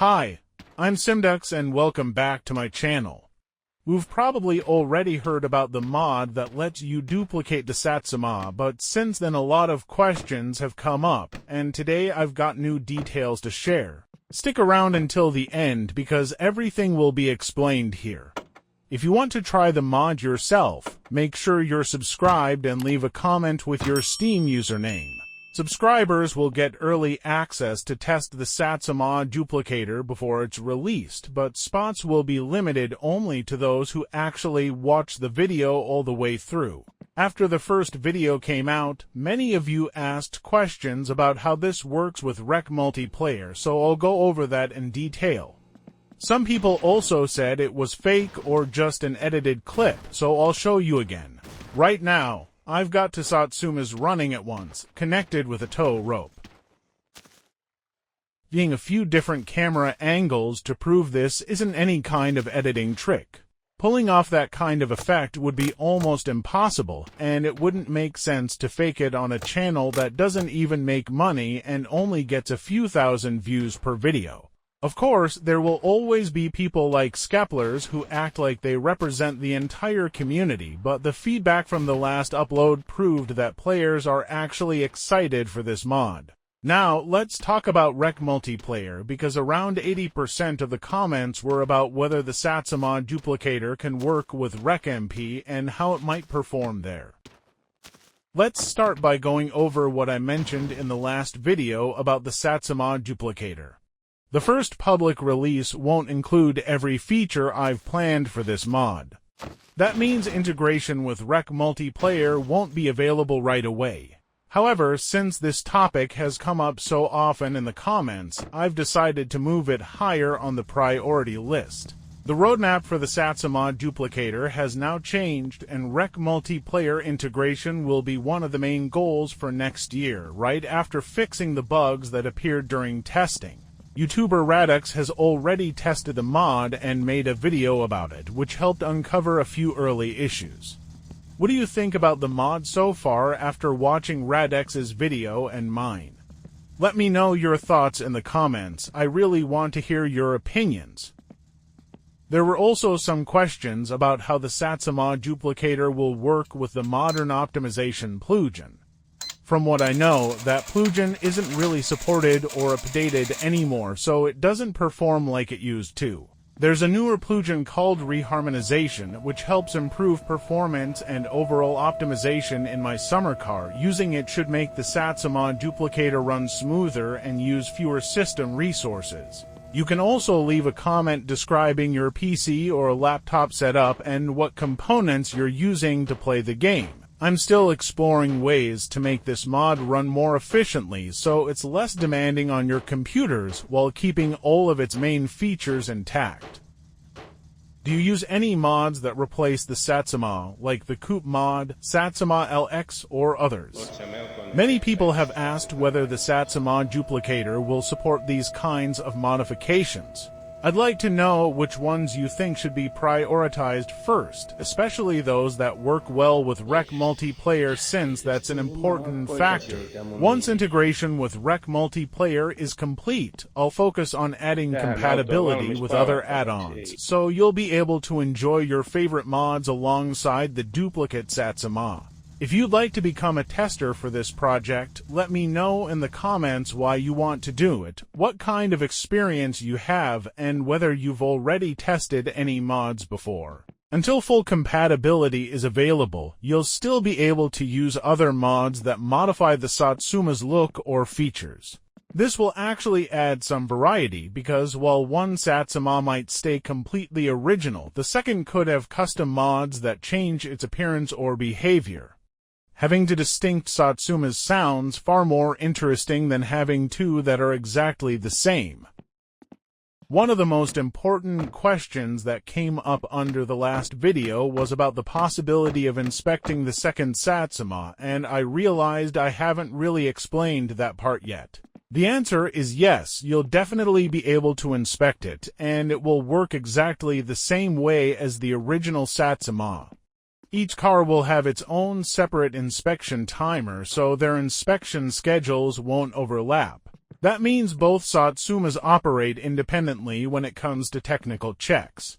Hi, I'm Simdux and welcome back to my channel. We've probably already heard about the mod that lets you duplicate the Satsuma, but since then a lot of questions have come up, and today I've got new details to share. Stick around until the end because everything will be explained here. If you want to try the mod yourself, make sure you're subscribed and leave a comment with your Steam username. Subscribers will get early access to test the Satsuma Duplicator before it's released, but spots will be limited only to those who actually watch the video all the way through. After the first video came out, many of you asked questions about how this works with Rec multiplayer, so I'll go over that in detail. Some people also said it was fake or just an edited clip, so I'll show you again. Right now, I've got two Satsumas running at once, connected with a tow rope. Being a few different camera angles to prove this isn't any kind of editing trick. Pulling off that kind of effect would be almost impossible, and it wouldn't make sense to fake it on a channel that doesn't even make money and only gets a few thousand views per video. Of course, there will always be people like Skeplers who act like they represent the entire community, but the feedback from the last upload proved that players are actually excited for this mod. Now, let's talk about Rec multiplayer, because around 80% of the comments were about whether the Satsuma Duplicator can work with WreckMP and how it might perform there. Let's start by going over what I mentioned in the last video about the Satsuma Duplicator. The first public release won't include every feature I've planned for this mod. That means integration with Rec multiplayer won't be available right away. However, since this topic has come up so often in the comments, I've decided to move it higher on the priority list. The roadmap for the Satsuma Duplicator has now changed, and Rec multiplayer integration will be one of the main goals for next year, right after fixing the bugs that appeared during testing. YouTuber Radix has already tested the mod and made a video about it, which helped uncover a few early issues. What do you think about the mod so far after watching Radix's video and mine? Let me know your thoughts in the comments. I really want to hear your opinions. There were also some questions about how the Satsuma Duplicator will work with the modern optimization plugin. From what I know, that plugin isn't really supported or updated anymore, so it doesn't perform like it used to. There's a newer plugin called Reharmonization, which helps improve performance and overall optimization in my summer car. Using it should make the Satsuma Duplicator run smoother and use fewer system resources. You can also leave a comment describing your PC or laptop setup and what components you're using to play the game. I'm still exploring ways to make this mod run more efficiently so it's less demanding on your computers while keeping all of its main features intact. Do you use any mods that replace the Satsuma, like the Coupe mod, Satsuma LX, or others? Many people have asked whether the Satsuma Duplicator will support these kinds of modifications. I'd like to know which ones you think should be prioritized first, especially those that work well with Rec multiplayer since that's an important factor. Once integration with Rec multiplayer is complete, I'll focus on adding compatibility with other add-ons, so you'll be able to enjoy your favorite mods alongside the duplicate Satsuma. If you'd like to become a tester for this project, let me know in the comments why you want to do it, what kind of experience you have, and whether you've already tested any mods before. Until full compatibility is available, you'll still be able to use other mods that modify the Satsuma's look or features. This will actually add some variety because while one Satsuma might stay completely original, the second could have custom mods that change its appearance or behavior. Having two distinct Satsumas sounds far more interesting than having two that are exactly the same. One of the most important questions that came up under the last video was about the possibility of inspecting the second Satsuma, and I realized I haven't really explained that part yet. The answer is yes, you'll definitely be able to inspect it, and it will work exactly the same way as the original Satsuma. Each car will have its own separate inspection timer, so their inspection schedules won't overlap. That means both Satsumas operate independently when it comes to technical checks.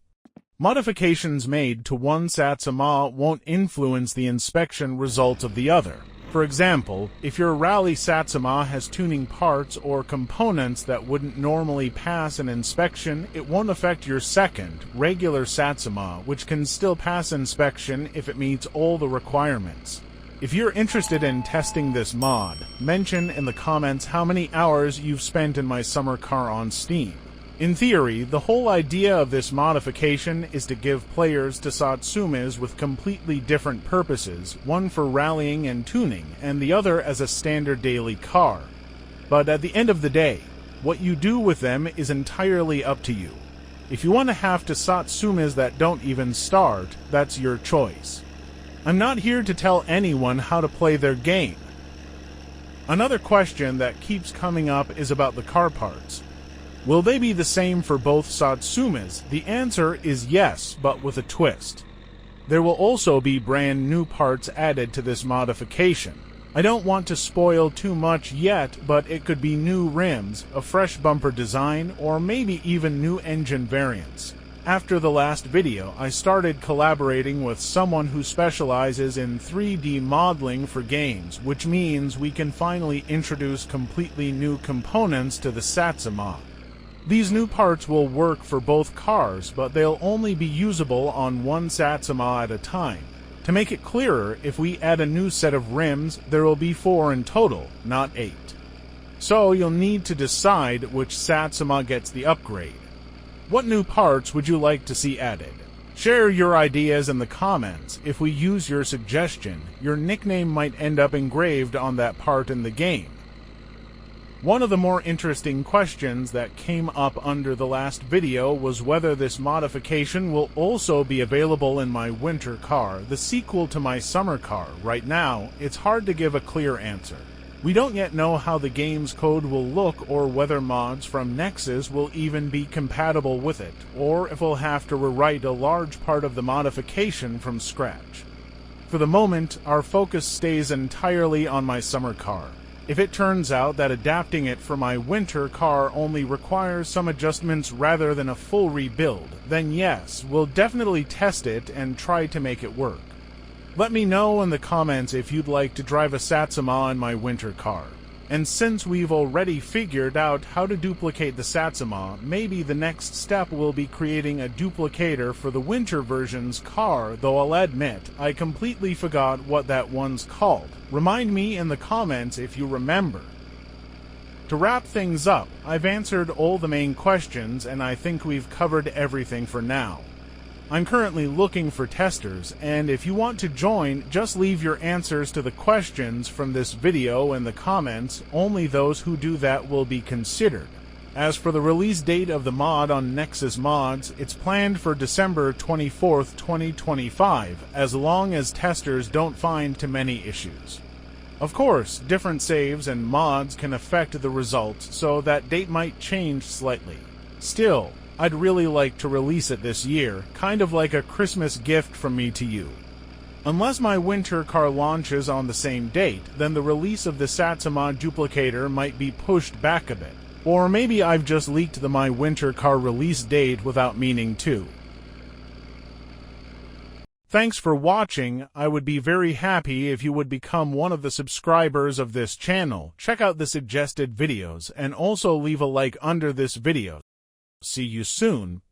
Modifications made to one Satsuma won't influence the inspection results of the other. For example, if your Rally Satsuma has tuning parts or components that wouldn't normally pass an inspection, it won't affect your second, regular Satsuma, which can still pass inspection if it meets all the requirements. If you're interested in testing this mod, mention in the comments how many hours you've spent in my summer car on Steam. In theory, the whole idea of this modification is to give players to Satsumas with completely different purposes, one for rallying and tuning, and the other as a standard daily car. But at the end of the day, what you do with them is entirely up to you. If you want to have to Satsumas that don't even start, that's your choice. I'm not here to tell anyone how to play their game. Another question that keeps coming up is about the car parts. Will they be the same for both Satsumas? The answer is yes, but with a twist. There will also be brand new parts added to this modification. I don't want to spoil too much yet, but it could be new rims, a fresh bumper design, or maybe even new engine variants. After the last video, I started collaborating with someone who specializes in 3D modeling for games, which means we can finally introduce completely new components to the Satsuma. These new parts will work for both cars, but they'll only be usable on one Satsuma at a time. To make it clearer, if we add a new set of rims, there will be 4 in total, not 8. So you'll need to decide which Satsuma gets the upgrade. What new parts would you like to see added? Share your ideas in the comments. If we use your suggestion, your nickname might end up engraved on that part in the game. One of the more interesting questions that came up under the last video was whether this modification will also be available in my winter car, the sequel to my summer car. Right now, it's hard to give a clear answer. We don't yet know how the game's code will look or whether mods from Nexus will even be compatible with it, or if we'll have to rewrite a large part of the modification from scratch. For the moment, our focus stays entirely on my summer car. If it turns out that adapting it for my winter car only requires some adjustments rather than a full rebuild, then yes, we'll definitely test it and try to make it work. Let me know in the comments if you'd like to drive a Satsuma in my winter car. And since we've already figured out how to duplicate the Satsuma, maybe the next step will be creating a duplicator for the winter version's car, though I'll admit, I completely forgot what that one's called. Remind me in the comments if you remember. To wrap things up, I've answered all the main questions and I think we've covered everything for now. I'm currently looking for testers, and if you want to join, just leave your answers to the questions from this video in the comments. Only those who do that will be considered. As for the release date of the mod on Nexus Mods, it's planned for December 24th, 2025, as long as testers don't find too many issues. Of course, different saves and mods can affect the results, so that date might change slightly. Still, I'd really like to release it this year, kind of like a Christmas gift from me to you. Unless my winter car launches on the same date, then the release of the Satsuma Duplicator might be pushed back a bit. Or maybe I've just leaked the my winter car release date without meaning to. Thanks for watching. I would be very happy if you would become one of the subscribers of this channel. Check out the suggested videos and also leave a like under this video. See you soon.